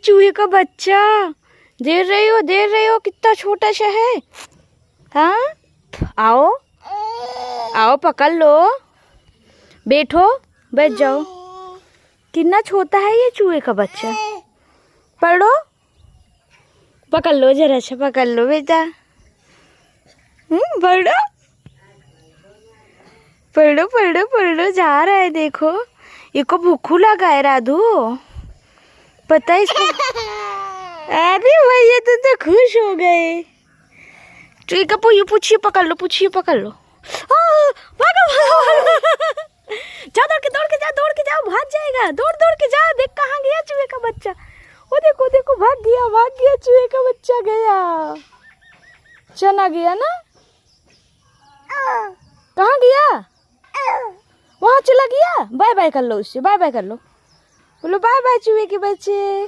चूहे का बच्चा। देख रही हो कितना छोटा सा है। हाँ, आओ आओ पकड़ लो, बैठो, बैठ जाओ। कितना छोटा है ये चूहे का बच्चा। पढ़ो, पकड़ लो, जरा सा पकड़ लो बेटा। पढ़ो पढ़ो पढ़ो पढ़ो, जा रहा है देखो। इसको भूखू लगा है राधू, पता है इसको। अरे भैया तुम तो खुश हो गए। ठीक है, ये पूछिए, पकड़ लो, पूछिए, पकड़ लो। भागो भागो जाओ, दौड़ के जाओ, भाग जाएगा। दौड़ के जाओ। देख कहाँ गया चूहे का बच्चा। वो देखो देखो, भाग गया चूहे का बच्चा, गया, चला गया ना। कहाँ गया? वहाँ चला गया। बाय बाय कर लो उससे, बाय बाय कर लो, बोलो बाय बाय चूहे के बच्चे।